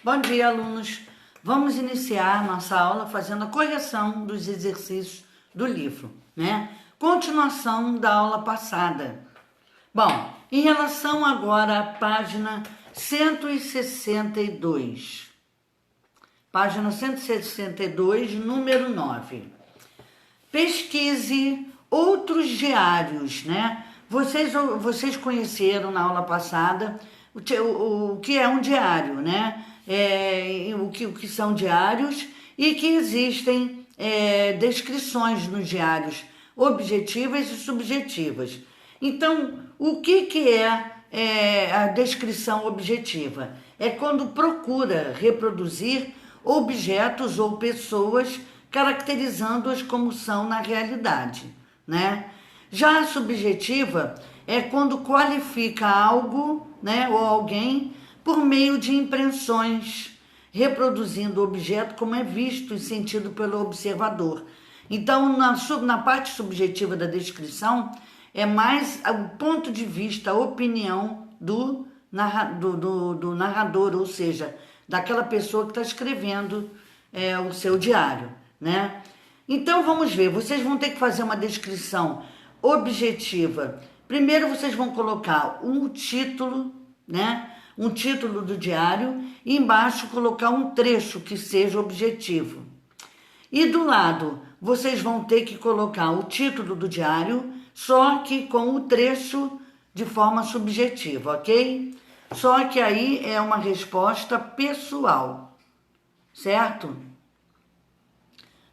Bom dia, alunos. Vamos iniciar nossa aula fazendo a correção dos exercícios do livro, né? Continuação da aula passada. Bom, em relação agora à página 162. Página 162, número 9. Pesquise outros diários, né? Vocês conheceram na aula passada o que é um diário, né? O que são diários e que existem descrições nos diários objetivas e subjetivas. Então, o que é a descrição objetiva? É quando procura reproduzir objetos ou pessoas caracterizando-as como são na realidade, né? Já a subjetiva é quando qualifica algo, né, ou alguém por meio de impressões, reproduzindo o objeto como é visto e sentido pelo observador. Então, na parte subjetiva da descrição, é mais o ponto de vista, a opinião do narrador, ou seja, daquela pessoa que está escrevendo o seu diário, né? Então, vamos ver, vocês vão ter que fazer uma descrição objetiva. Primeiro, vocês vão colocar um título, né? Um título do diário e embaixo colocar um trecho que seja objetivo. E do lado, vocês vão ter que colocar o título do diário, só que com o trecho de forma subjetiva, ok? Só que aí é uma resposta pessoal, certo?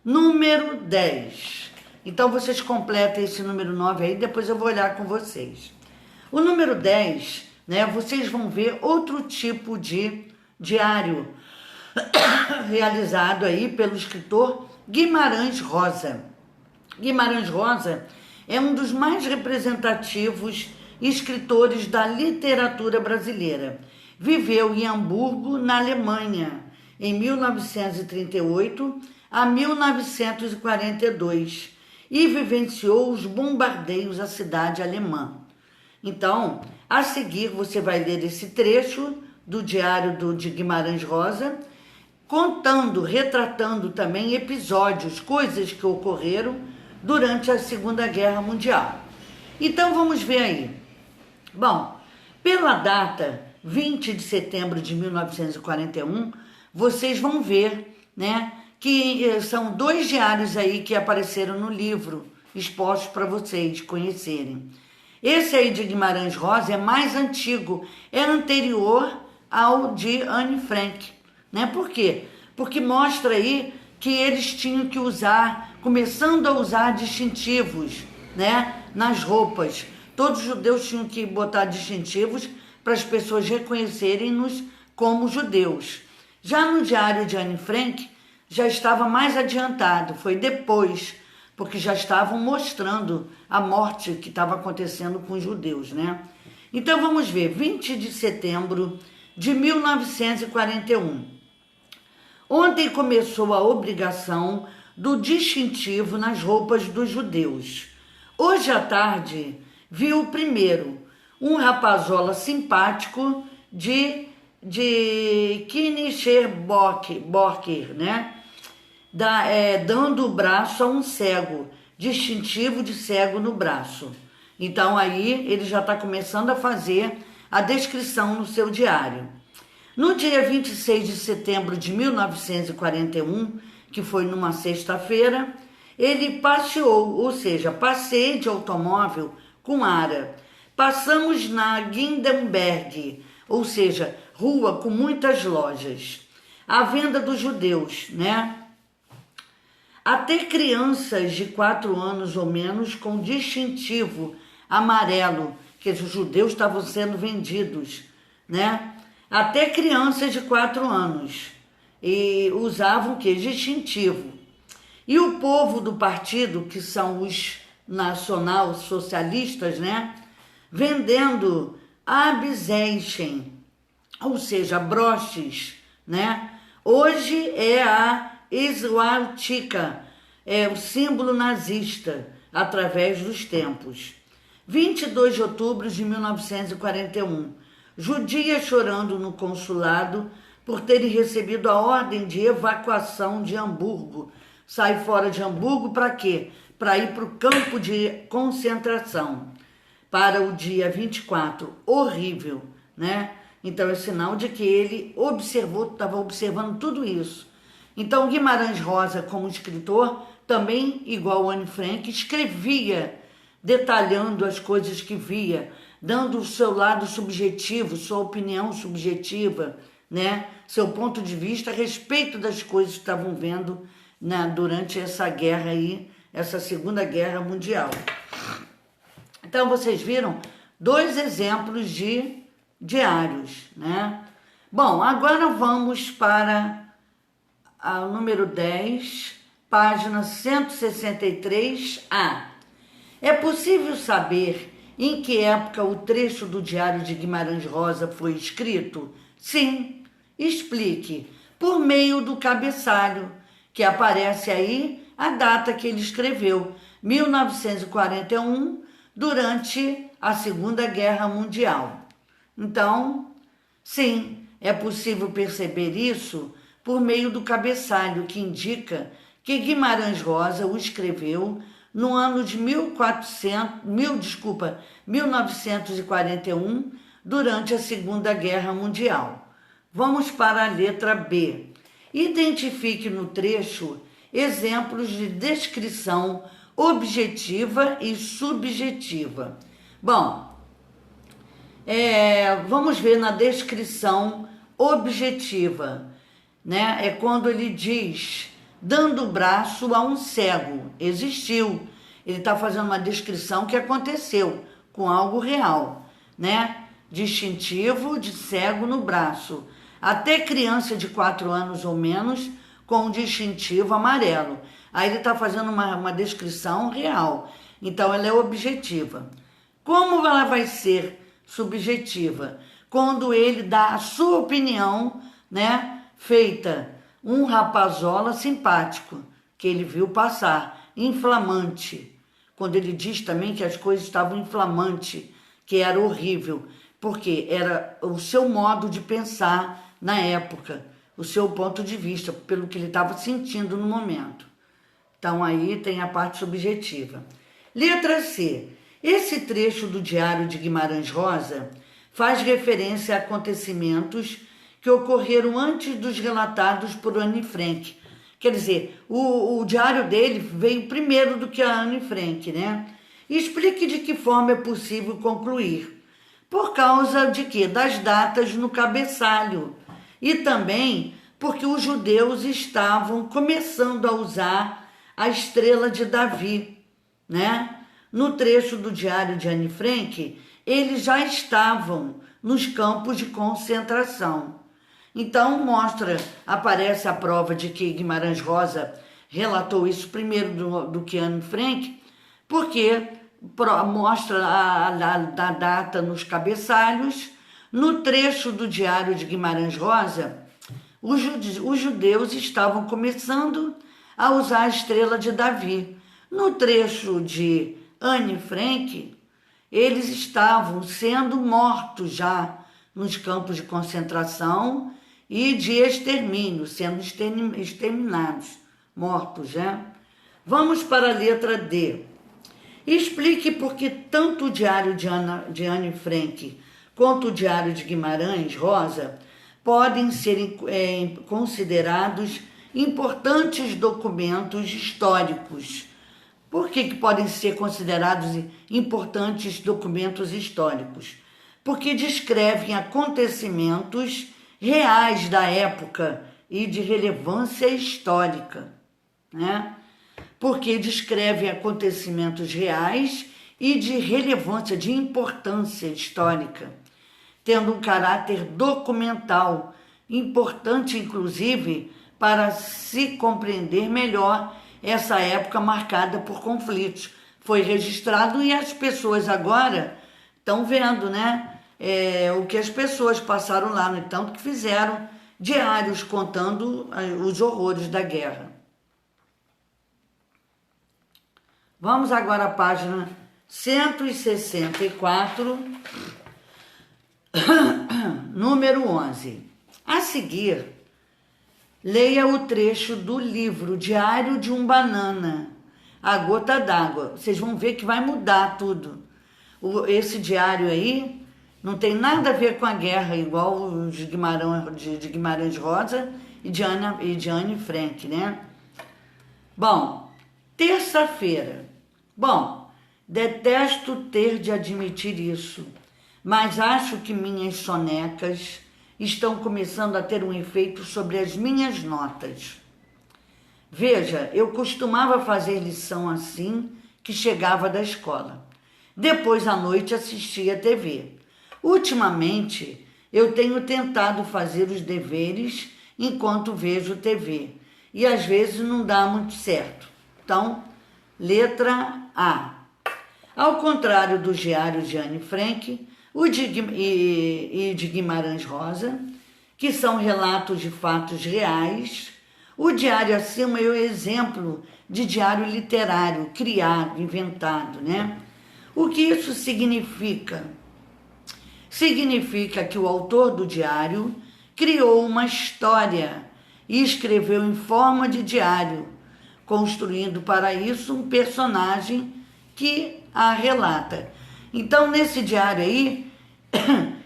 Número 10. Então, vocês completam esse número 9 aí, depois eu vou olhar com vocês. O número 10, né, vocês vão ver outro tipo de diário realizado aí pelo escritor Guimarães Rosa. Guimarães Rosa é um dos mais representativos escritores da literatura brasileira. Viveu em Hamburgo, na Alemanha, em 1938 a 1942 e vivenciou os bombardeios à cidade alemã. Então, a seguir você vai ler esse trecho do diário de Guimarães Rosa, retratando também episódios, coisas que ocorreram durante a Segunda Guerra Mundial. Então, vamos ver aí. Bom, pela data 20 de setembro de 1941, vocês vão ver, né, que são dois diários aí que apareceram no livro, expostos para vocês conhecerem. Esse aí de Guimarães Rosa é mais antigo, é anterior ao de Anne Frank, né? Por quê? Porque mostra aí que eles tinham que usar, começando a usar distintivos, né, nas roupas. Todos os judeus tinham que botar distintivos para as pessoas reconhecerem-nos como judeus. Já no diário de Anne Frank, já estava mais adiantado, foi depois, porque já estavam mostrando a morte que estava acontecendo com os judeus, né? Então vamos ver, 20 de setembro de 1941. Ontem começou a obrigação do distintivo nas roupas dos judeus. Hoje à tarde, vi o primeiro, um rapazola simpático de Knisherbocker, né? Dando o braço a um cego, distintivo de cego no braço. Então aí ele já está começando a fazer a descrição no seu diário. No dia 26 de setembro de 1941, que foi numa sexta-feira, ele passeou, ou seja, passei de automóvel com Ara. Passamos na Guindenberg, ou seja, rua com muitas lojas. A venda dos judeus, né? Até crianças de 4 anos ou menos com distintivo amarelo, que os judeus estavam sendo vendidos, né? Até crianças de 4 anos e usavam o que? Distintivo. E o povo do partido, que são os nacional-socialistas, né? Vendendo Abzeichen, ou seja, broches, né? Hoje é a Swastika, é o símbolo nazista, através dos tempos. 22 de outubro de 1941. Judia chorando no consulado por terem recebido a ordem de evacuação de Hamburgo. Sai fora de Hamburgo para quê? Para ir para o campo de concentração, para o dia 24. Horrível, né? Então é sinal de que ele estava observando tudo isso. Então Guimarães Rosa, como escritor, também, igual Anne Frank, escrevia detalhando as coisas que via, dando o seu lado subjetivo, sua opinião subjetiva, né? Seu ponto de vista a respeito das coisas que estavam vendo, né, durante essa guerra aí, essa Segunda Guerra Mundial. Então vocês viram 2 exemplos de diários, né? Bom, agora vamos para o número 10, página 163A. É possível saber em que época o trecho do Diário de Guimarães Rosa foi escrito? Sim, explique. Por meio do cabeçalho, que aparece aí a data que ele escreveu, 1941, durante a Segunda Guerra Mundial. Então, sim, é possível perceber isso por meio do cabeçalho, que indica que Guimarães Rosa o escreveu no ano de 1941, durante a Segunda Guerra Mundial. Vamos para a letra B. Identifique no trecho exemplos de descrição objetiva e subjetiva. Bom, vamos ver na descrição objetiva, né? É quando ele diz, dando o braço a um cego. Existiu. Ele está fazendo uma descrição que aconteceu com algo real, né? Distintivo de cego no braço. Até criança de 4 anos ou menos com um distintivo amarelo. Aí ele está fazendo uma descrição real. Então ela é objetiva. Como ela vai ser subjetiva? Quando ele dá a sua opinião, né? Feita um rapazola simpático, que ele viu passar, inflamante. Quando ele diz também que as coisas estavam inflamantes, que era horrível, porque era o seu modo de pensar na época, o seu ponto de vista, pelo que ele estava sentindo no momento. Então aí tem a parte subjetiva. Letra C. Esse trecho do Diário de Guimarães Rosa faz referência a acontecimentos que ocorreram antes dos relatados por Anne Frank. Quer dizer, o diário dele veio primeiro do que a Anne Frank, né? Explique de que forma é possível concluir. Por causa de quê? Das datas no cabeçalho. E também porque os judeus estavam começando a usar a estrela de Davi, né? No trecho do Diário de Anne Frank, eles já estavam nos campos de concentração. Então aparece a prova de que Guimarães Rosa relatou isso primeiro do que Anne Frank, porque mostra a data nos cabeçalhos. No trecho do Diário de Guimarães Rosa, os judeus estavam começando a usar a estrela de Davi. No trecho de Anne Frank, eles estavam sendo mortos já nos campos de concentração e de extermínio, sendo exterminados, mortos, né? Vamos para a letra D. Explique por que tanto o Diário de Anne Frank quanto o Diário de Guimarães Rosa podem ser considerados importantes documentos históricos. Por que podem ser considerados importantes documentos históricos? Porque descrevem acontecimentos reais da época e de relevância histórica, né? Porque descrevem acontecimentos reais e de relevância, de importância histórica, tendo um caráter documental, importante inclusive para se compreender melhor essa época marcada por conflitos. Foi registrado e as pessoas agora estão vendo, né? O que as pessoas passaram lá, no entanto que fizeram diários contando os horrores da guerra. Vamos agora à página 164, número 11. A seguir, leia o trecho do livro Diário de um Banana, A Gota d'Água. Vocês vão ver que vai mudar tudo. Esse diário aí não tem nada a ver com a guerra, igual os de Guimarães Rosa e de Anne Frank, né? Bom, terça-feira. Bom, detesto ter de admitir isso, mas acho que minhas sonecas estão começando a ter um efeito sobre as minhas notas. Veja, eu costumava fazer lição assim que chegava da escola. Depois à noite assistia a TV. Ultimamente, eu tenho tentado fazer os deveres enquanto vejo TV e às vezes não dá muito certo. Então, letra A. Ao contrário do diário de Anne Frank e de Guimarães Rosa, que são relatos de fatos reais, o diário acima é o exemplo de diário literário, criado, inventado, né? O que isso significa? Significa que o autor do diário criou uma história e escreveu em forma de diário, construindo para isso um personagem que a relata. Então, nesse diário aí,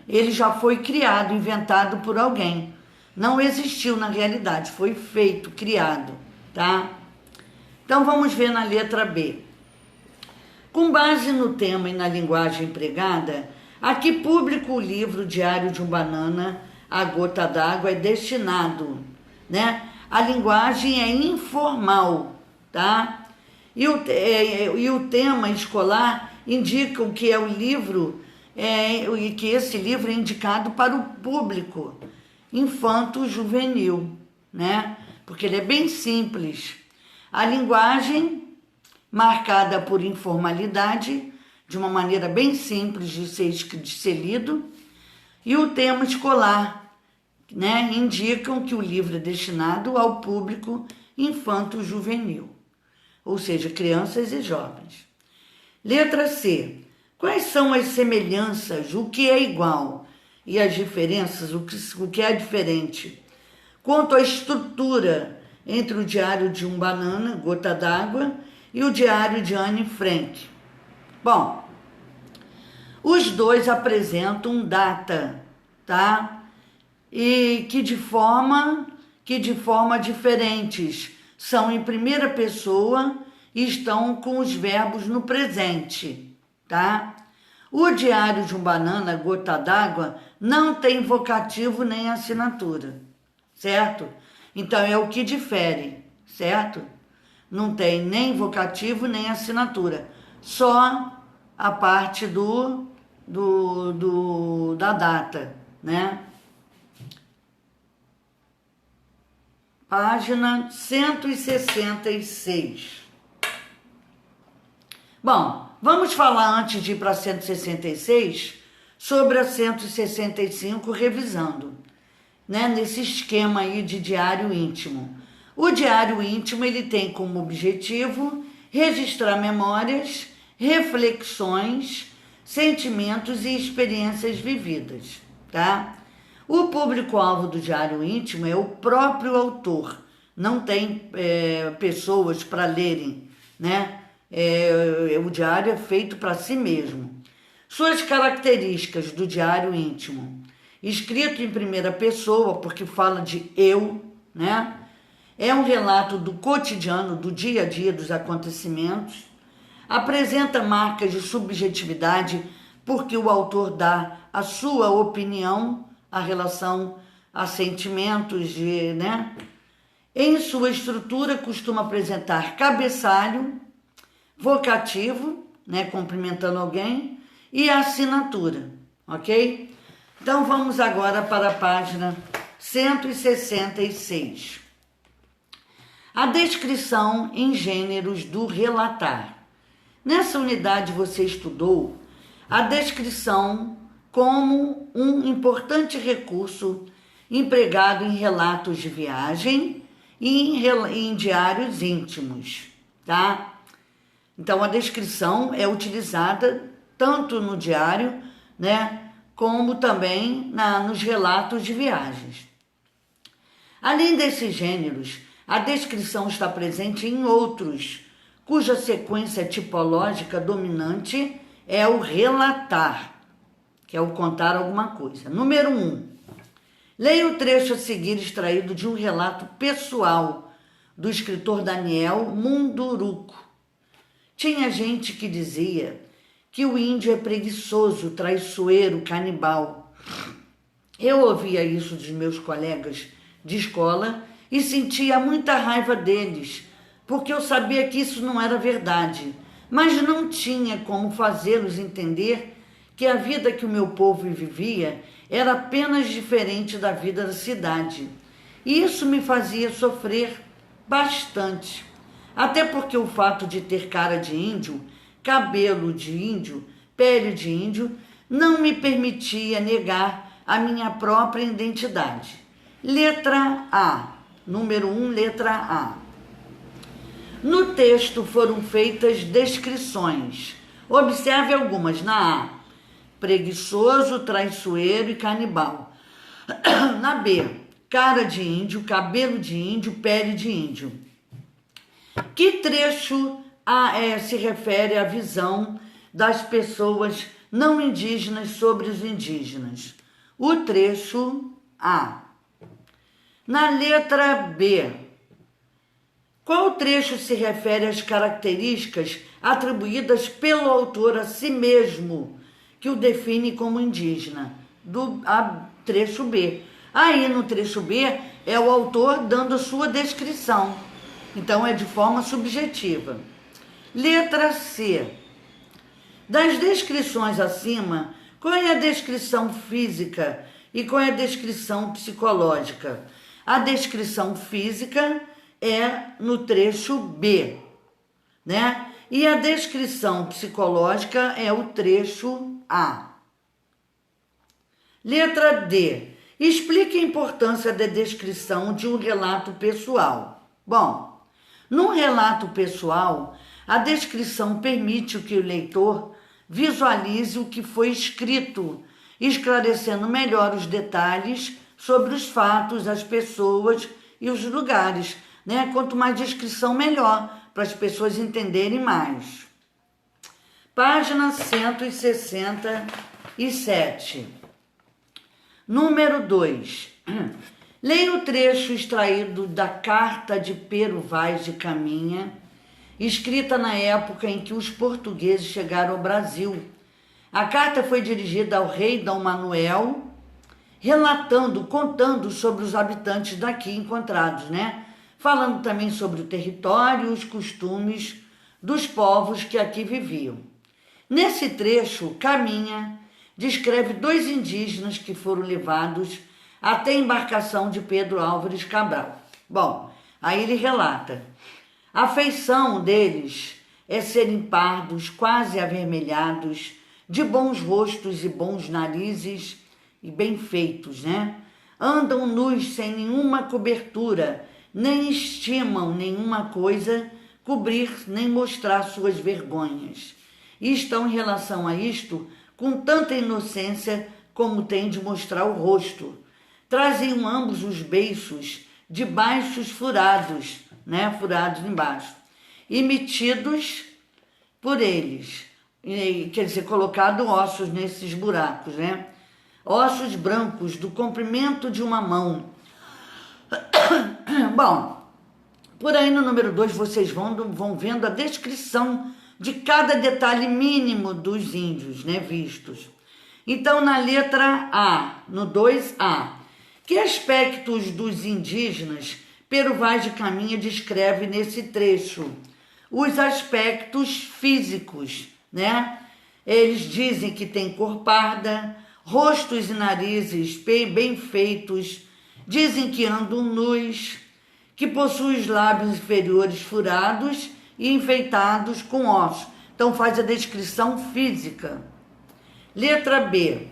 ele já foi criado, inventado por alguém. Não existiu na realidade, foi feito, criado, tá? Então, vamos ver na letra B. Com base no tema e na linguagem empregada, a que público o livro Diário de um Banana, A Gota d'Água é destinado, né? A linguagem é informal, tá? E o tema escolar indicam que é o livro, e que esse livro é indicado para o público infanto-juvenil, né? Porque ele é bem simples. A linguagem, marcada por informalidade, de uma maneira bem simples de ser lido, e o tema escolar, né? Indicam que o livro é destinado ao público infanto-juvenil, ou seja, crianças e jovens. Letra C. Quais são as semelhanças, o que é igual, e as diferenças, o que é diferente? Quanto à estrutura entre o Diário de um Banana, Gota d'Água, e o Diário de Anne Frank. Bom, os dois apresentam data, tá? E que de forma diferentes, são em primeira pessoa e estão com os verbos no presente, tá? O Diário de um Banana, Gota d'Água, não tem vocativo nem assinatura, certo? Então é o que difere, certo? Não tem nem vocativo nem assinatura, só a parte da data, né? Página 166. Bom, vamos falar antes de ir para 166 sobre a 165, revisando, né, nesse esquema aí de diário íntimo. O diário íntimo, ele tem como objetivo registrar memórias, reflexões, sentimentos e experiências vividas, tá? O público-alvo do diário íntimo é o próprio autor, não tem pessoas para lerem, né? O diário é feito para si mesmo. Suas características do diário íntimo: escrito em primeira pessoa, porque fala de eu, né? É um relato do cotidiano, do dia a dia dos acontecimentos. Apresenta marcas de subjetividade, porque o autor dá a sua opinião, a relação a sentimentos, né? Em sua estrutura, costuma apresentar cabeçalho, vocativo, né, cumprimentando alguém, e assinatura, ok? Então vamos agora para a página 166. A descrição em gêneros do relatar. Nessa unidade você estudou a descrição como um importante recurso empregado em relatos de viagem e em diários íntimos, tá? Então, a descrição é utilizada tanto no diário, né, como também nos relatos de viagens, Além desses gêneros, a descrição está presente em outros, cuja sequência tipológica dominante é o relatar, que é o contar alguma coisa. Número 1. Leia o trecho a seguir extraído de um relato pessoal do escritor Daniel Munduruku. Tinha gente que dizia que o índio é preguiçoso, traiçoeiro, canibal. Eu ouvia isso dos meus colegas de escola e sentia muita raiva deles, porque eu sabia que isso não era verdade, mas não tinha como fazê-los entender que a vida que o meu povo vivia era apenas diferente da vida da cidade. E isso me fazia sofrer bastante, até porque o fato de ter cara de índio, cabelo de índio, pele de índio, não me permitia negar a minha própria identidade. Letra A. Número 1, letra A. No texto foram feitas descrições. Observe algumas. Na A, preguiçoso, traiçoeiro e canibal. Na B, cara de índio, cabelo de índio, pele de índio. Que trecho se refere à visão das pessoas não indígenas sobre os indígenas? O trecho A. Na letra B, qual trecho se refere às características atribuídas pelo autor a si mesmo, que o define como indígena? Trecho B. Aí no trecho B é o autor dando a sua descrição, então é de forma subjetiva. Letra C. Das descrições acima, qual é a descrição física e qual é a descrição psicológica? A descrição física é no trecho B, né? E a descrição psicológica é o trecho A. Letra D. Explique a importância da descrição de um relato pessoal. Bom, num relato pessoal, a descrição permite que o leitor visualize o que foi escrito, esclarecendo melhor os detalhes sobre os fatos, as pessoas e os lugares, né? Quanto mais descrição, melhor, para as pessoas entenderem mais. Página 167. Número 2. Leia o trecho extraído da Carta de Pero Vaz de Caminha, escrita na época em que os portugueses chegaram ao Brasil. A carta foi dirigida ao rei Dom Manuel, contando sobre os habitantes daqui encontrados, né? Falando também sobre o território e os costumes dos povos que aqui viviam. Nesse trecho, Caminha descreve 2 indígenas que foram levados até a embarcação de Pedro Álvares Cabral. Bom, aí ele relata: a feição deles é serem pardos, quase avermelhados, de bons rostos e bons narizes e bem feitos, né? Andam nus sem nenhuma cobertura, nem estimam nenhuma coisa cobrir nem mostrar suas vergonhas. E estão em relação a isto com tanta inocência como tem de mostrar o rosto. Traziam ambos os beiços de baixos furados, né? Furados embaixo, e metidos por eles, quer dizer, colocado ossos nesses buracos, né? Ossos brancos do comprimento de uma mão. Bom, por aí no número 2 vocês vão vendo a descrição de cada detalhe mínimo dos índios, né, vistos. Então, na letra A, no 2A, que aspectos dos indígenas Pero Vaz de Caminha descreve nesse trecho? Os aspectos físicos, né? Eles dizem que tem cor parda, rostos e narizes bem feitos, dizem que andam nus, que possuem os lábios inferiores furados e enfeitados com ossos. Então faz a descrição física. Letra B.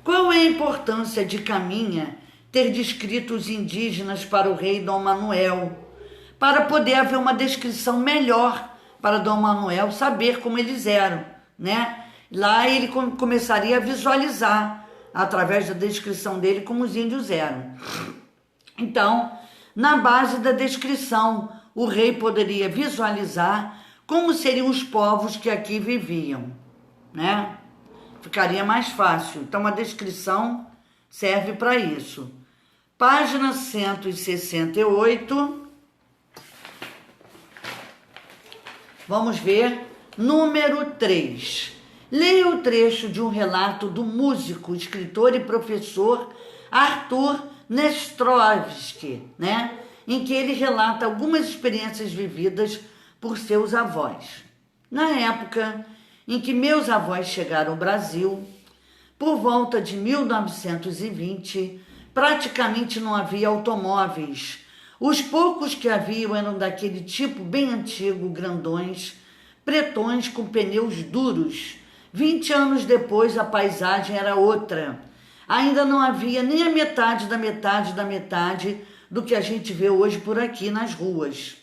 Qual é a importância de Caminha ter descrito os indígenas para o rei Dom Manuel? Para poder haver uma descrição melhor para Dom Manuel saber como eles eram, né? Lá ele começaria a visualizar, através da descrição dele, como os índios eram. Então, na base da descrição, o rei poderia visualizar como seriam os povos que aqui viviam, né? Ficaria mais fácil. Então, a descrição serve para isso. Página 168. Vamos ver. Número 3. Leia o trecho de um relato do músico, escritor e professor Arthur Nestrovsky, né? Em que ele relata algumas experiências vividas por seus avós. Na época em que meus avós chegaram ao Brasil, por volta de 1920, praticamente não havia automóveis. Os poucos que haviam eram daquele tipo bem antigo, grandões, pretões com pneus duros. 20 anos depois, a paisagem era outra. Ainda não havia nem a metade da metade da metade do que a gente vê hoje por aqui nas ruas.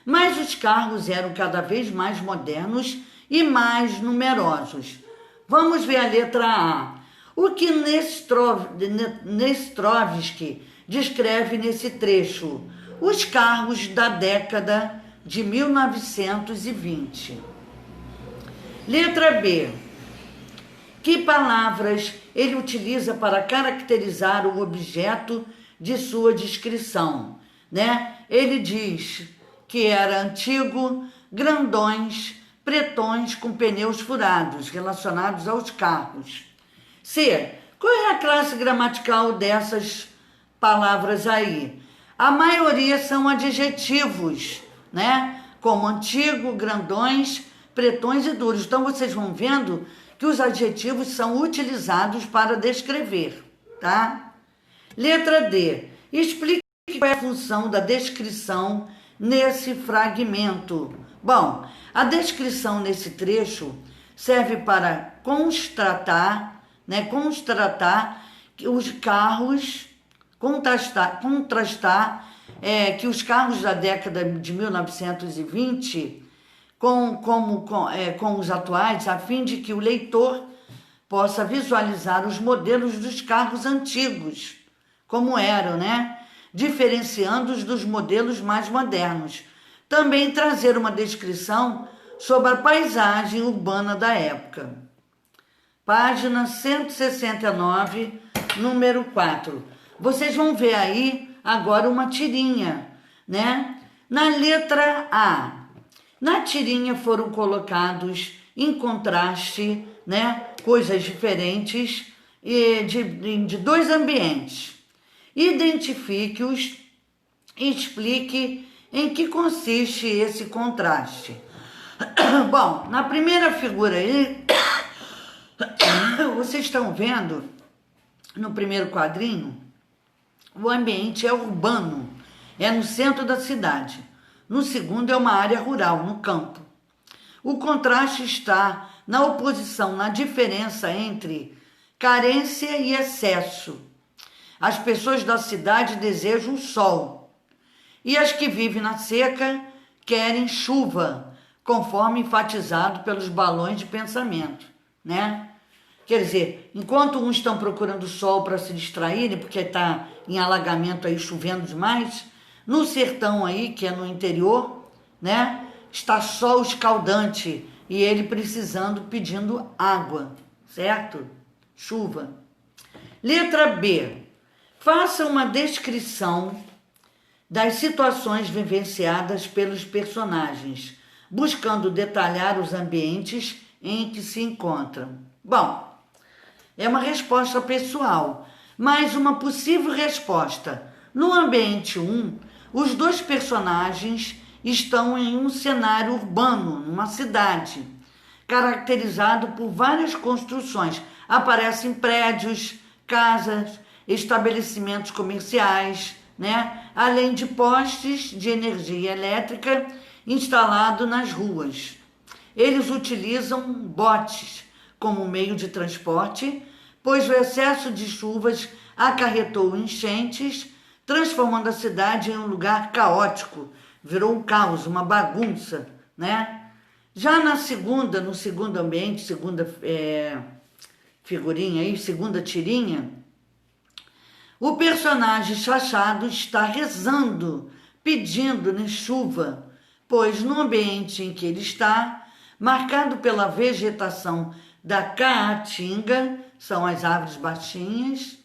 Mas os carros eram cada vez mais modernos e mais numerosos. Vamos ver a letra A. O que Nestrovsky descreve nesse trecho? Os carros da década de 1920. Letra B. Que palavras ele utiliza para caracterizar o objeto de sua descrição, né? Ele diz que era antigo, grandões, pretões com pneus furados, relacionados aos carros. C. Qual é a classe gramatical dessas palavras aí? A maioria são adjetivos, né? Como antigo, grandões, pretões e duros. Então, vocês vão vendo que os adjetivos são utilizados para descrever, tá? Letra D. Explique qual é a função da descrição nesse fragmento. Bom, a descrição nesse trecho serve para contrastar que os carros, que os carros da década de 1920 com os atuais, a fim de que o leitor possa visualizar os modelos dos carros antigos, como eram, né? Diferenciando-os dos modelos mais modernos. Também trazer uma descrição sobre a paisagem urbana da época. Página 169, número 4. Vocês vão ver aí agora uma tirinha, né? Na letra A. Na tirinha foram colocados em contraste, né, coisas diferentes de dois ambientes. Identifique-os e explique em que consiste esse contraste. Bom, na primeira figura aí, vocês estão vendo, no primeiro quadrinho, o ambiente é urbano, é no centro da cidade. No segundo é uma área rural, no campo. O contraste está na oposição, na diferença entre carência e excesso. As pessoas da cidade desejam o sol e as que vivem na seca querem chuva, conforme enfatizado pelos balões de pensamento, né? Quer dizer, enquanto uns estão procurando sol para se distraírem, porque está em alagamento aí, chovendo demais, no sertão aí, que é no interior, né? Está sol escaldante e ele precisando, pedindo água, certo? Chuva. Letra B. Faça uma descrição das situações vivenciadas pelos personagens, buscando detalhar os ambientes em que se encontram. Bom, é uma resposta pessoal, mas uma possível resposta. No ambiente 1, os dois personagens estão em um cenário urbano, numa cidade, caracterizado por várias construções. Aparecem prédios, casas, estabelecimentos comerciais, né? Além de postes de energia elétrica instalados nas ruas. Eles utilizam botes como meio de transporte, pois o excesso de chuvas acarretou enchentes, transformando a cidade em um lugar caótico. Virou um caos, uma bagunça, né? Já no segundo ambiente, segunda figurinha aí, segunda tirinha, O personagem Chachado está rezando, pedindo, né, chuva, pois no ambiente em que ele está, marcado pela vegetação da caatinga, são as árvores baixinhas,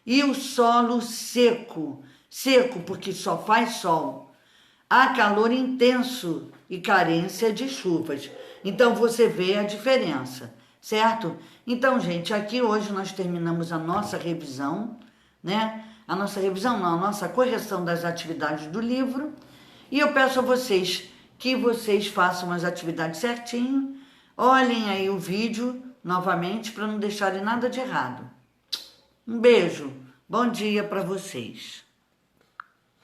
e o solo seco, seco porque só faz sol, há calor intenso e carência de chuvas. Então você vê a diferença, certo? Então, gente, aqui hoje nós terminamos a nossa revisão, né? A nossa revisão não, a nossa correção das atividades do livro. E eu peço a vocês que vocês façam as atividades certinho, olhem aí o vídeo novamente para não deixarem nada de errado. Um beijo, bom dia para vocês.